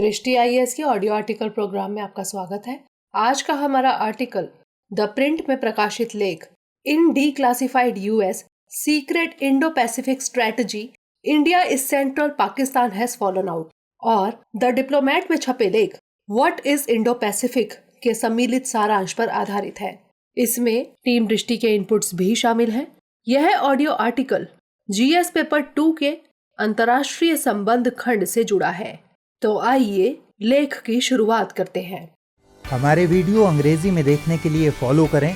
दृष्टि आईएएस के audio article programme में आपका स्वागत है। आज का हमारा आर्टिकल द प्रिंट में प्रकाशित लेख in declassified US secret Indo Pacific strategy India is central Pakistan has fallen out और द डिप्लोमेट में छपे लेख व्हाट इज इंडो पैसिफिक के सम्मिलित सारांश पर आधारित है। इसमें टीम दृष्टि के इनपुट्स भी शामिल हैं। यह ऑडियो आर्टिकल जीएस पेपर 2 के अंतर्राष्ट्रीय संबंध खंड से जुड़ा है। तो आइए लेख की शुरुआत करते हैं। हमारे वीडियो अंग्रेजी में देखने के लिए फॉलो करें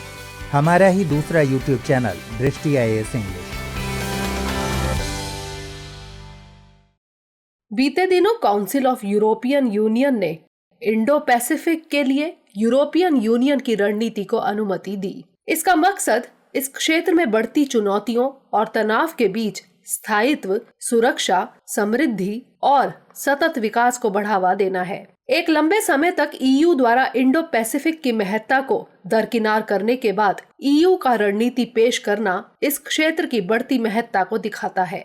हमारा ही दूसरा यूट्यूब चैनल दृष्टि आईएएस इंग्लिश। बीते दिनों काउंसिल ऑफ यूरोपियन यूनियन ने इंडो पैसिफिक के लिए यूरोपियन यूनियन की रणनीति को अनुमति दी। इसका मकसद इस क्षेत्र में बढ़ती चुनौतियों और तनाव के बीच स्थायित्व, सुरक्षा, समृद्धि और सतत विकास को बढ़ावा देना है। एक लंबे समय तक ईयू द्वारा इंडो पैसिफिक की महत्ता को दरकिनार करने के बाद ईयू का रणनीति पेश करना इस क्षेत्र की बढ़ती महत्ता को दिखाता है।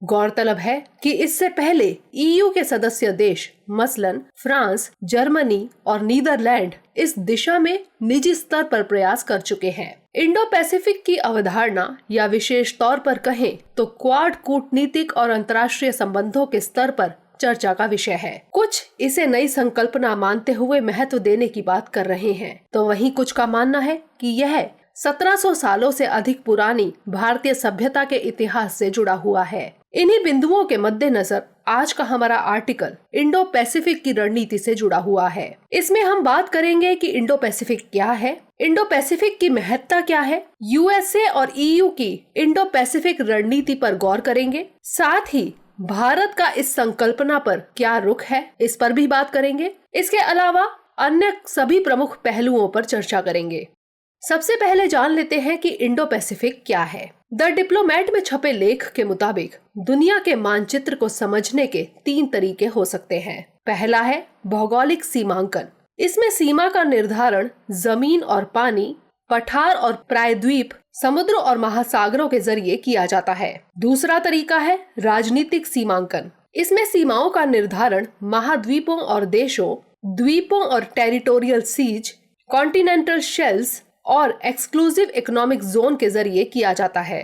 गौरतलब है कि इससे पहले ईयू के सदस्य देश मसलन फ्रांस, जर्मनी और नीदरलैंड इस दिशा में निजी स्तर पर प्रयास कर चुके हैं। इंडो पैसिफिक की अवधारणा या विशेष तौर पर कहें तो क्वाड कूटनीतिक और अंतर्राष्ट्रीय संबंधों के स्तर पर चर्चा का विषय है। कुछ इसे नई संकल्पना मानते हुए महत्व देने की बात कर रहे हैं, तो वहीं कुछ का मानना है कि यह 1700 सालों से अधिक पुरानी भारतीय सभ्यता के इतिहास से जुड़ा हुआ है। इन्हीं बिंदुओं के मद्देनजर आज का हमारा आर्टिकल इंडो पैसिफिक की रणनीति से जुड़ा हुआ है। इसमें हम बात करेंगे कि इंडो पैसिफिक क्या है, इंडो पैसिफिक की महत्ता क्या है, यूएसए और ईयू की इंडो पैसिफिक रणनीति पर गौर करेंगे। साथ ही भारत का इस संकल्पना पर क्या रुख है, इस पर भी बात करेंगे। इसके अलावा अन्य सभी प्रमुख पहलुओं पर चर्चा करेंगे। सबसे पहले जान लेते हैं कि इंडो पैसिफिक क्या है। द डिप्लोमेट में छपे लेख के मुताबिक दुनिया के मानचित्र को समझने के 3 तरीके हो सकते हैं। पहला है भौगोलिक सीमांकन। इसमें सीमा का निर्धारण जमीन और पानी, पठार और प्रायद्वीप, समुद्र और महासागरों के जरिए किया जाता है। दूसरा तरीका है राजनीतिक सीमांकन। इसमें सीमाओं का निर्धारण महाद्वीपों और देशों, द्वीपों और टेरिटोरियल सीज, कॉन्टिनेंटल शेल्स और एक्सक्लूसिव इकोनॉमिक जोन के जरिए किया जाता है।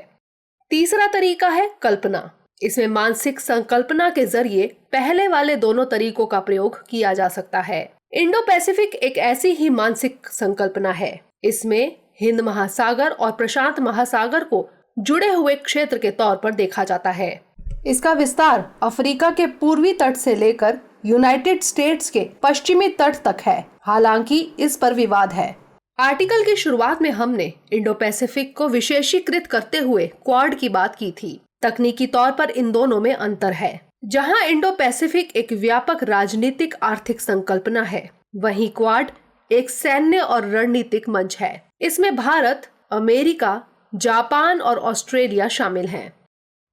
तीसरा तरीका है कल्पना। इसमें मानसिक संकल्पना के जरिए पहले वाले दोनों तरीकों का प्रयोग किया जा सकता है। इंडो पैसिफिक एक ऐसी ही मानसिक संकल्पना है। इसमें हिंद महासागर और प्रशांत महासागर को जुड़े हुए क्षेत्र के तौर पर देखा जाता है। इसका विस्तार अफ्रीका के पूर्वी तट से लेकर यूनाइटेड स्टेट्स के पश्चिमी तट तक है। हालांकि इस पर विवाद है। आर्टिकल की शुरुआत में हमने इंडो पैसिफिक को विशेषीकृत करते हुए क्वाड की बात की थी। तकनीकी तौर पर इन दोनों में अंतर है। जहां इंडो पैसिफिक एक व्यापक राजनीतिक आर्थिक संकल्पना है, वहीं क्वाड एक सैन्य और रणनीतिक मंच है। इसमें भारत, अमेरिका, जापान और ऑस्ट्रेलिया शामिल हैं।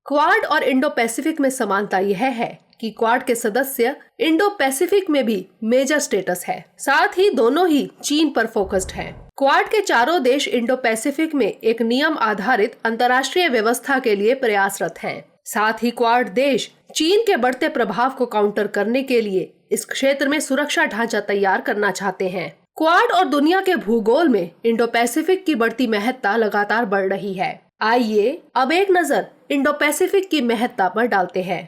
क्वाड और इंडो पैसिफिक में समानता यह है कि क्वाड के सदस्य इंडो पैसिफिक में भी मेजर स्टेटस है। साथ ही दोनों ही चीन पर फोकस्ड हैं। क्वाड के चारों देश इंडो पैसिफिक में एक नियम आधारित अंतर्राष्ट्रीय व्यवस्था के लिए प्रयासरत हैं। साथ ही क्वाड देश चीन के बढ़ते प्रभाव को काउंटर करने के लिए इस क्षेत्र में सुरक्षा ढांचा तैयार करना चाहते हैं। क्वाड और दुनिया के भूगोल में इंडो पैसिफिक की बढ़ती महत्ता लगातार बढ़ रही है। आइए अब एक नजर इंडो पैसिफिक की महत्ता पर डालते हैं।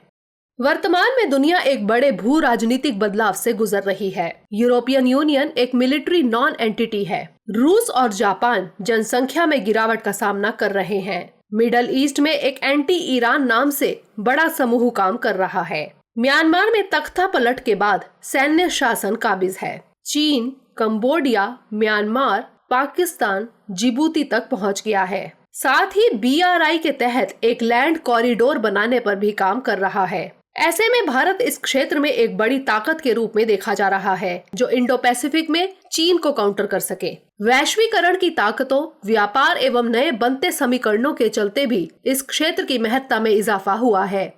वर्तमान में दुनिया एक बड़े भू राजनीतिक बदलाव से गुजर रही है। यूरोपियन यूनियन एक मिलिट्री नॉन एंटिटी है। रूस और जापान जनसंख्या में गिरावट का सामना कर रहे हैं। मिडल ईस्ट में एक एंटी ईरान नाम से बड़ा समूह काम कर रहा है। म्यांमार में तख्ता पलट के बाद सैन्य शासन काबिज है। चीन कंबोडिया, म्यांमार, पाकिस्तान, जिबूती तक पहुंच गया है। साथ ही BRI के तहत एक लैंड कॉरिडोर बनाने पर भी काम कर रहा है। ऐसे में भारत इस क्षेत्र में एक बड़ी ताकत के रूप में देखा जा रहा है, जो इंडो पैसिफिक में चीन को काउंटर कर सके। वैश्वीकरण की ताकतों, व्यापार एवं नए बनते समीकरणों के चलते भी इस क्षेत्र की महत्ता में इजाफा हुआ है।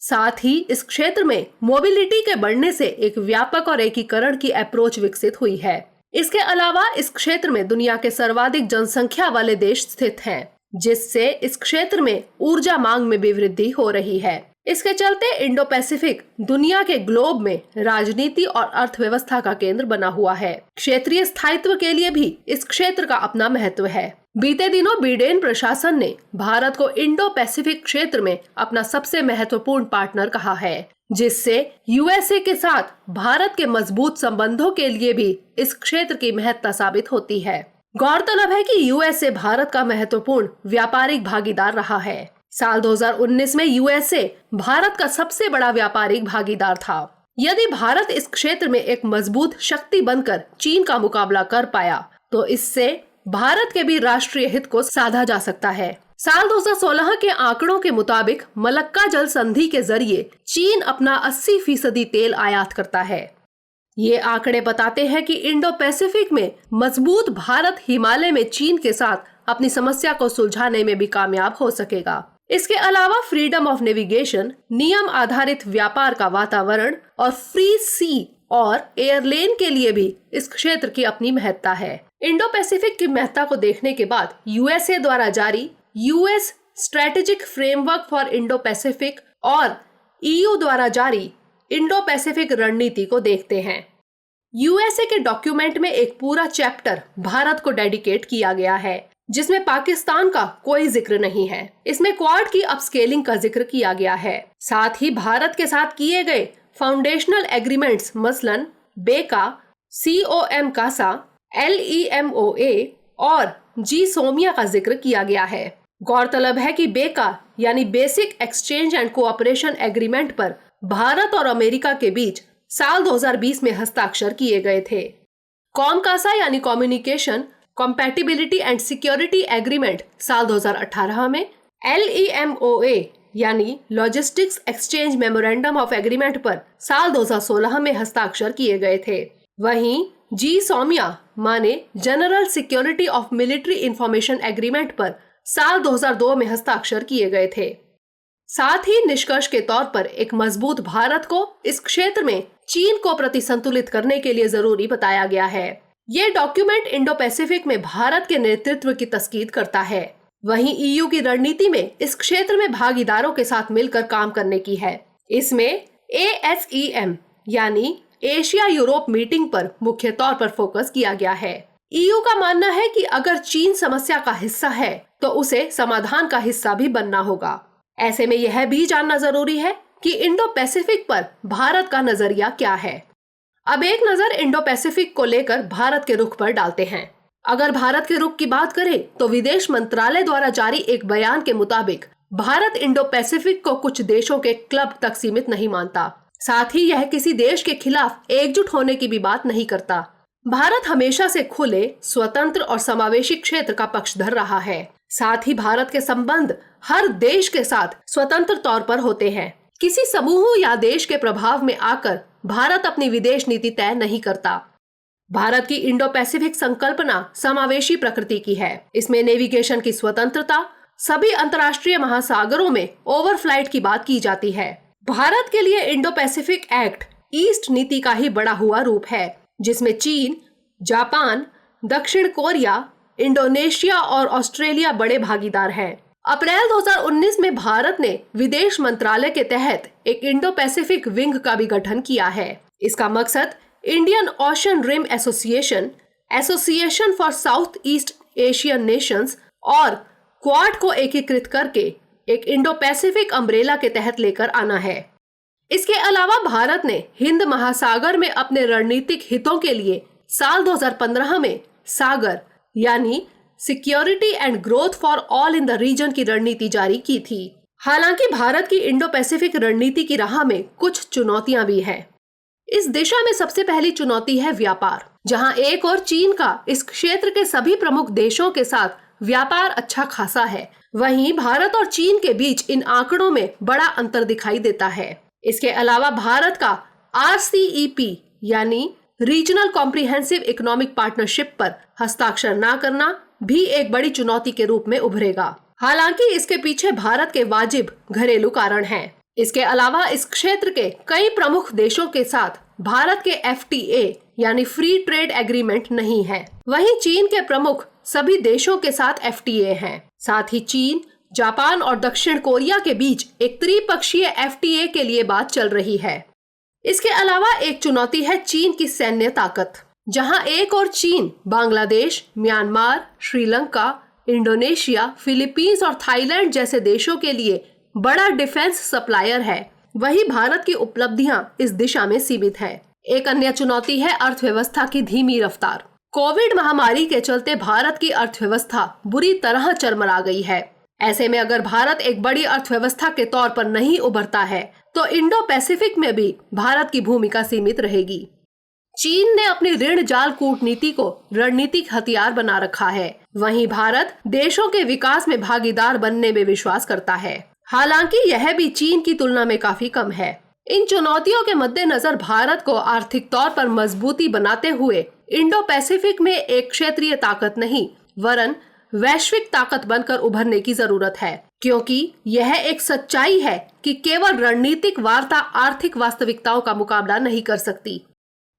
साथ ही इस क्षेत्र में मोबिलिटी के बढ़ने से एक व्यापक और एकीकरण की अप्रोच विकसित हुई है। इसके अलावा इस क्षेत्र में दुनिया के सर्वाधिक जनसंख्या वाले देश स्थित हैं, जिससे इस क्षेत्र में ऊर्जा मांग में भी वृद्धि हो रही है। इसके चलते इंडो पैसिफिक दुनिया के ग्लोब में राजनीति और अर्थव्यवस्था का केंद्र बना हुआ है। क्षेत्रीय स्थायित्व के लिए भी इस क्षेत्र का अपना महत्व है। बीते दिनों बिडेन प्रशासन ने भारत को इंडो पैसिफिक क्षेत्र में अपना सबसे महत्वपूर्ण पार्टनर कहा है, जिससे यूएसए के साथ भारत के मजबूत संबंधों के लिए भी इस क्षेत्र की महत्ता साबित होती है। गौरतलब है कि यूएसए भारत का महत्वपूर्ण व्यापारिक भागीदार रहा है। साल 2019 में यूएसए भारत का सबसे बड़ा व्यापारिक भागीदार था। यदि भारत इस क्षेत्र में एक मजबूत शक्ति बनकर चीन का मुकाबला कर पाया तो इससे भारत के भी राष्ट्रीय हित को साधा जा सकता है। साल 2016 के आंकड़ों के मुताबिक मलक्का जल संधि के जरिए चीन अपना 80% तेल आयात करता है। ये आंकड़े बताते हैं कि इंडो पैसिफिक में मजबूत भारत हिमालय में चीन के साथ अपनी समस्या को सुलझाने में भी कामयाब हो सकेगा। इसके अलावा फ्रीडम ऑफ नेविगेशन, नियम आधारित व्यापार का वातावरण और फ्री सी और एयरलेन के लिए भी इस क्षेत्र की अपनी महत्ता है। इंडो पैसिफिक की महत्ता को देखने के बाद यूएसए द्वारा जारी US strategic framework for Indo Pacific और ईयू द्वारा जारी इंडो पैसिफिक रणनीति को देखते हैं। यूएसए के डॉक्यूमेंट में एक पूरा चैप्टर भारत को डेडिकेट किया गया है, जिसमें पाकिस्तान का कोई जिक्र नहीं है। इसमें क्वाड की अपस्केलिंग का जिक्र किया गया है। साथ ही भारत के साथ किए गए फाउंडेशनल एग्रीमेंट्स मसलन बेका, COM कासा, LEMOA और GSOMIA का जिक्र किया गया है। गौरतलब है कि बेका यानी basic exchange and cooperation agreement पर भारत और अमेरिका के बीच साल 2020 में हस्ताक्षर किए गए थे। कॉमकासा यानी communication compatibility and security agreement साल 2018 में, LEMOA यानी logistics exchange memorandum of agreement पर साल 2016 में हस्ताक्षर किए गए थे। वहीं GSOMIA माने general security of military information agreement पर साल 2002 में हस्ताक्षर किए गए थे। साथ ही निष्कर्ष के तौर पर एक मजबूत भारत को इस क्षेत्र में चीन को प्रतिसंतुलित करने के लिए जरूरी बताया गया है। ये डॉक्यूमेंट इंडो पैसिफिक में भारत के नेतृत्व की तस्कीद करता है। वहीं ईयू की रणनीति में इस क्षेत्र में भागीदारों के साथ मिलकर काम करने की है। इसमें ASEM यानी एशिया यूरोप मीटिंग पर मुख्य तौर पर फोकस किया गया है। ईयू का मानना है कि अगर चीन समस्या का हिस्सा है तो उसे समाधान का हिस्सा भी बनना होगा। ऐसे में यह भी जानना जरूरी है कि इंडो पैसिफिक पर भारत का नजरिया क्या है। अब एक नजर इंडो पैसिफिक को लेकर भारत के रुख पर डालते हैं। अगर भारत के रुख की बात करें तो विदेश मंत्रालय द्वारा जारी एक बयान के मुताबिक भारत इंडो पैसिफिक को कुछ देशों के क्लब तक सीमित नहीं मानता। साथ ही यह किसी देश के खिलाफ एकजुट होने की भी बात नहीं करता। भारत हमेशा से खुले, स्वतंत्र और समावेशी क्षेत्र का पक्षधर रहा है। साथ ही भारत के संबंध हर देश के साथ स्वतंत्र तौर पर होते हैं। किसी समूह या देश के प्रभाव में आकर भारत अपनी विदेश नीति तय नहीं करता। भारत की इंडो पैसिफिक संकल्पना समावेशी प्रकृति की है। इसमें नेविगेशन की स्वतंत्रता, सभी अंतर्राष्ट्रीय महासागरों में ओवरफ्लाइट की बात की जाती है। भारत के लिए इंडो पैसिफिक एक्ट ईस्ट नीति का ही बड़ा हुआ रूप है, जिसमें चीन, जापान, दक्षिण कोरिया, इंडोनेशिया और ऑस्ट्रेलिया बड़े भागीदार हैं। अप्रैल 2019 में भारत ने विदेश मंत्रालय के तहत एक इंडो पैसिफिक विंग का भी गठन किया है। इसका मकसद Indian Ocean Rim Association, Association for South East Asian Nations और क्वाड को एकीकृत करके एक इंडो पैसिफिक अम्ब्रेला के तहत लेकर आना है। इसके अलावा भारत ने हिंद महासागर में अपने रणनीतिक हितों के लिए साल 2015 में सागर यानी security and growth for all in the region की रणनीति जारी की थी। हालांकि भारत की इंडो पैसिफिक रणनीति की राह में कुछ चुनौतियां भी हैं। इस दिशा में सबसे पहली चुनौती है व्यापार, जहां एक और चीन का इस क्षेत्र के सभी प्रमुख देशों के साथ व्यापार अच्छा खासा है, वहीं भारत और चीन के बीच इन आंकड़ों में बड़ा अंतर दिखाई देता है। इसके अलावा भारत का RCEP यानी रीजनल कॉम्प्रिहेंसिव इकोनॉमिक पार्टनरशिप पर हस्ताक्षर न करना भी एक बड़ी चुनौती के रूप में उभरेगा। हालांकि इसके पीछे भारत के वाजिब घरेलू कारण हैं। इसके अलावा इस क्षेत्र के कई प्रमुख देशों के साथ भारत के FTA यानी फ्री ट्रेड एग्रीमेंट नहीं है। वहीं चीन के प्रमुख सभी देशों के साथ FTA हैं। साथ ही चीन जापान और दक्षिण कोरिया के बीच एक त्रिपक्षीय FTA के लिए बात चल रही है। इसके अलावा एक चुनौती है चीन की सैन्य ताकत, जहां एक और चीन Bangladesh, Myanmar, Sri Lanka, Indonesia, Philippines और थाईलैंड जैसे देशों के लिए बड़ा डिफेंस सप्लायर है, वही भारत की उपलब्धियां इस दिशा में सीमित है। एक अन्य चुनौती है अर्थव्यवस्था की धीमी रफ्तार। कोविड महामारी के चलते भारत की अर्थव्यवस्था बुरी तरह चरमरा गई है। ऐसे में अगर भारत एक बड़ी अर्थव्यवस्था के तौर पर नहीं उभरता है तो इंडो पैसिफिक में भी भारत की भूमिका सीमित रहेगी। चीन ने अपनी ऋण जाल कूटनीति को रणनीतिक हथियार बना रखा है, वहीं भारत देशों के विकास में भागीदार बनने में विश्वास करता है। हालांकि यह भी चीन की तुलना में काफी कम है। इन चुनौतियों के मद्देनजर भारत को आर्थिक तौर पर मजबूती बनाते हुए इंडो पैसिफिक में एक क्षेत्रीय ताकत नहीं वरन वैश्विक ताकत बनकर उभरने की जरूरत है, क्योंकि यह एक सच्चाई है कि केवल रणनीतिक वार्ता आर्थिक वास्तविकताओं का मुकाबला नहीं कर सकती।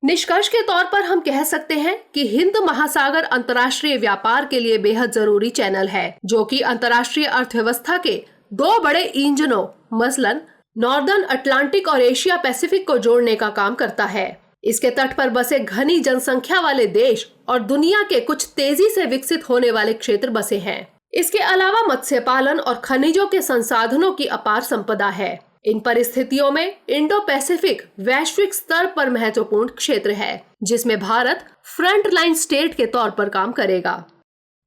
निष्कर्ष के तौर पर हम कह सकते हैं कि हिंद महासागर अंतर्राष्ट्रीय व्यापार के लिए बेहद जरूरी चैनल है, जो कि अंतर्राष्ट्रीय अर्थव्यवस्था के दो बड़े इंजनों मसलन नॉर्दर्न अटलांटिक और एशिया पैसिफिक को जोड़ने का काम करता है। इसके तट पर बसे घनी जनसंख्या वाले देश और दुनिया के कुछ तेजी से विकसित होने वाले क्षेत्र बसे हैं। इसके अलावा मत्स्य पालन और खनिजों के संसाधनों की अपार संपदा है। इन परिस्थितियों में इंडो पैसिफिक वैश्विक स्तर पर महत्वपूर्ण क्षेत्र है, जिसमें भारत फ्रंट लाइन स्टेट के तौर पर काम करेगा।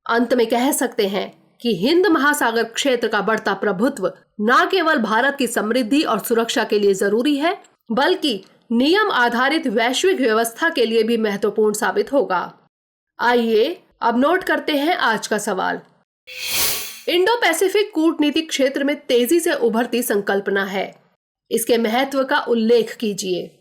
अंत में कह सकते हैं कि हिंद महासागर क्षेत्र का बढ़ता प्रभुत्व न केवल भारत की समृद्धि और सुरक्षा के लिए जरूरी है, बल्कि नियम आधारित वैश्विक व्यवस्था के लिए भी महत्वपूर्ण साबित होगा। आइए अब नोट करते हैं आज का सवाल। इंडो पैसिफिक कूटनीतिक क्षेत्र में तेजी से उभरती संकल्पना है, इसके महत्व का उल्लेख कीजिए।